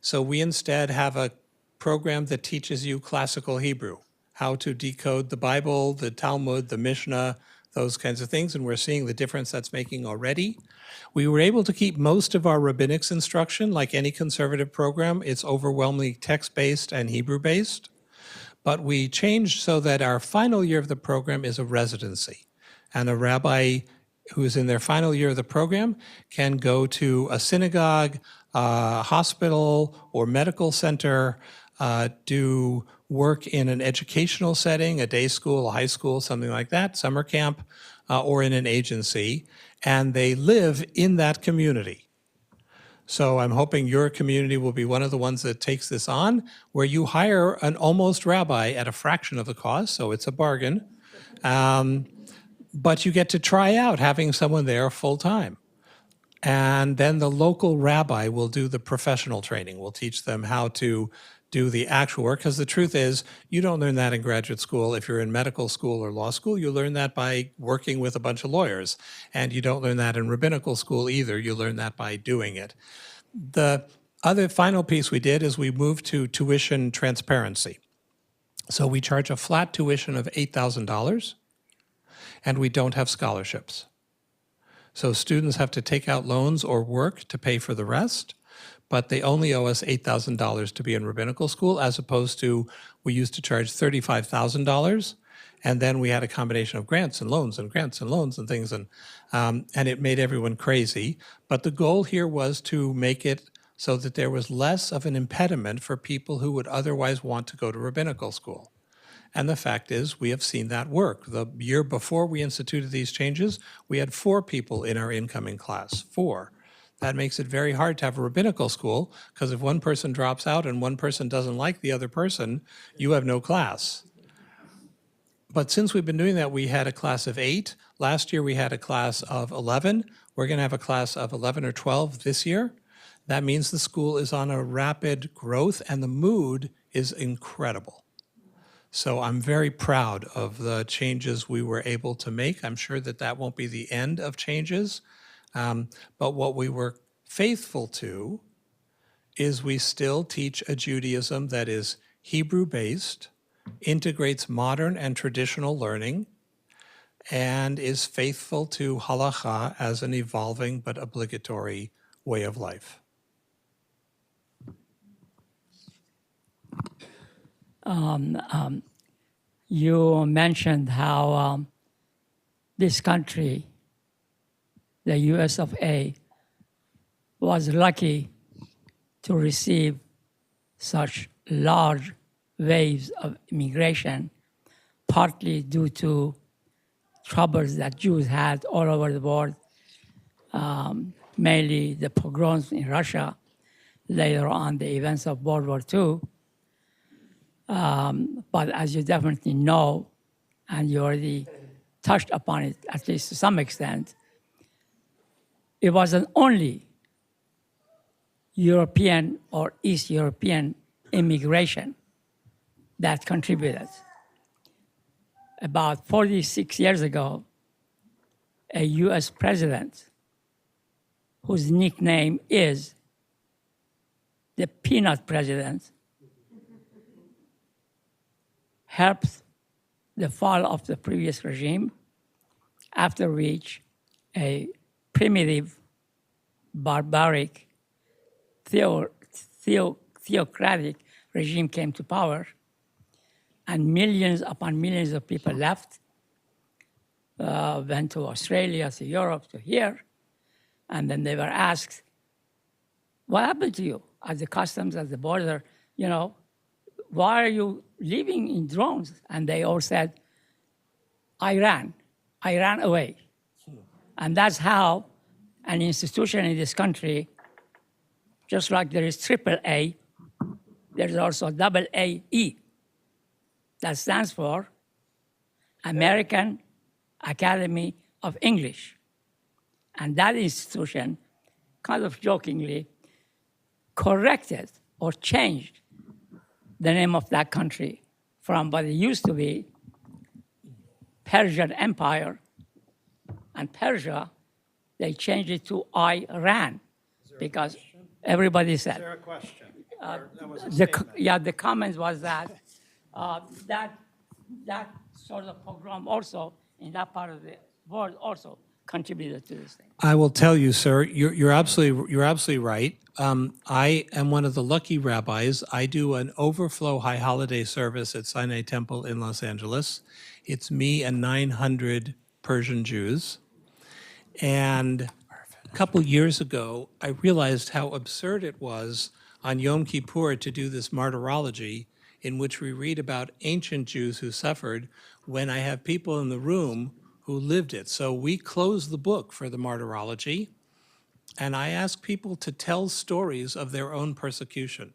So we instead have a program that teaches you classical Hebrew, how to decode the Bible, the Talmud, the Mishnah, those kinds of things, and we're seeing the difference that's making already. We were able to keep most of our rabbinics instruction. Like any conservative program, it's overwhelmingly text-based and Hebrew-based. But we changed so that our final year of the program is a residency. And a rabbi who is in their final year of the program can go to a synagogue, a hospital, or medical center, do work in an educational setting, a day school, a high school, something like that, summer camp, or in an agency, and they live in that community. So I'm hoping your community will be one of the ones that takes this on, where you hire an almost rabbi at a fraction of the cost, so it's a bargain, but you get to try out having someone there full time. And then the local rabbi will do the professional training. We'll teach them how to do the actual work, because the truth is, you don't learn that in graduate school. If you're in medical school or law school, you learn that by working with a bunch of lawyers. And you don't learn that in rabbinical school either. You learn that by doing it. The other final piece we did is we moved to tuition transparency. So we charge a flat tuition of $8,000, and we don't have scholarships. So students have to take out loans or work to pay for the rest, but they only owe us $8,000 to be in rabbinical school, as opposed to we used to charge $35,000, and then we had a combination of grants and loans and grants and loans and things, and it made everyone crazy. But the goal here was to make it so that there was less of an impediment for people who would otherwise want to go to rabbinical school. And the fact is, we have seen that work. The year before we instituted these changes, we had 4 people in our incoming class, 4. That makes it very hard to have a rabbinical school, because if one person drops out and one person doesn't like the other person, you have no class. But since we've been doing that, we had a class of 8. Last year, we had a class of 11. We're going to have a class of 11 or 12 this year. That means the school is on a rapid growth, and the mood is incredible. So I'm very proud of the changes we were able to make. I'm sure that that won't be the end of changes. But what we were faithful to is we still teach a Judaism that is Hebrew-based, integrates modern and traditional learning, and is faithful to halakha as an evolving but obligatory way of life. You mentioned how this country, the US of A, was lucky to receive such large waves of immigration, partly due to troubles that Jews had all over the world, mainly the pogroms in Russia, later on the events of World War II. But as you definitely know, and you already touched upon it, at least to some extent, it wasn't only European or East European immigration that contributed. About 46 years ago, a US president whose nickname is the Peanut President helped the fall of the previous regime, after which a primitive, barbaric, theocratic regime came to power, and millions upon millions of people left, went to Australia, to Europe, to here, and then they were asked, what happened to you at the customs, at the border, why are you leaving in drones? And they all said, I ran away. And that's how an institution in this country, just like there is AAA, there's also AAE. That stands for American Academy of English. And that institution, kind of jokingly, corrected or changed the name of that country from what it used to be, Persian Empire, and Persia, they changed it to Iran, because everybody said. Is there a question? The comment was that that sort of pogrom also in that part of the world also contributed to this thing. I will tell you, sir, you're absolutely right. I am one of the lucky rabbis. I do an overflow high holiday service at Sinai Temple in Los Angeles. It's me and 900 Persian Jews. And a couple years ago, I realized how absurd it was on Yom Kippur to do this martyrology in which we read about ancient Jews who suffered when I have people in the room who lived it. So we close the book for the martyrology, and I ask people to tell stories of their own persecution.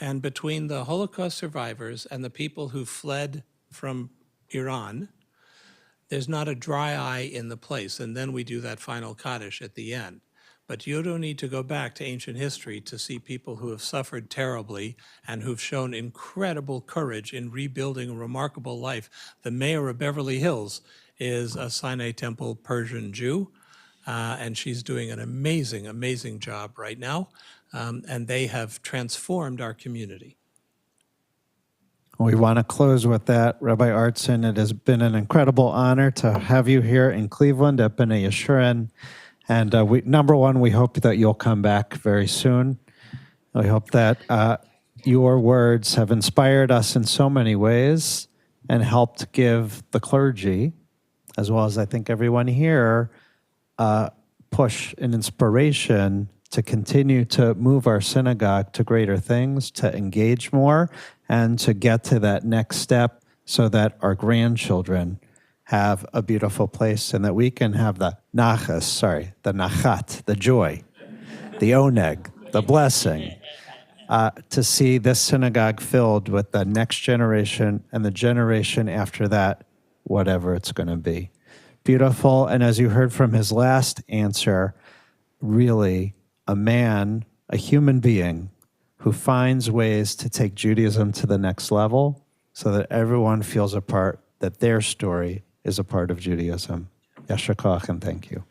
And between the Holocaust survivors and the people who fled from Iran, there's not a dry eye in the place. And then we do that final Kaddish at the end. But you don't need to go back to ancient history to see people who have suffered terribly and who've shown incredible courage in rebuilding a remarkable life. The mayor of Beverly Hills is a Sinai Temple Persian Jew, and she's doing an amazing, amazing job right now. And they have transformed our community. We want to close with that. Rabbi Artson, it has been an incredible honor to have you here in Cleveland at B'nai Yeshurun. And number one, we hope that you'll come back very soon. We hope that your words have inspired us in so many ways and helped give the clergy, as well as I think everyone here, push and inspiration to continue to move our synagogue to greater things, to engage more, and to get to that next step so that our grandchildren have a beautiful place and that we can have the nachat, the joy, the oneg, the blessing, to see this synagogue filled with the next generation and the generation after that, whatever it's going to be. Beautiful. And as you heard from his last answer, really a man, a human being who finds ways to take Judaism to the next level so that everyone feels a part, that their story is a part of Judaism. Yasher koach, and thank you.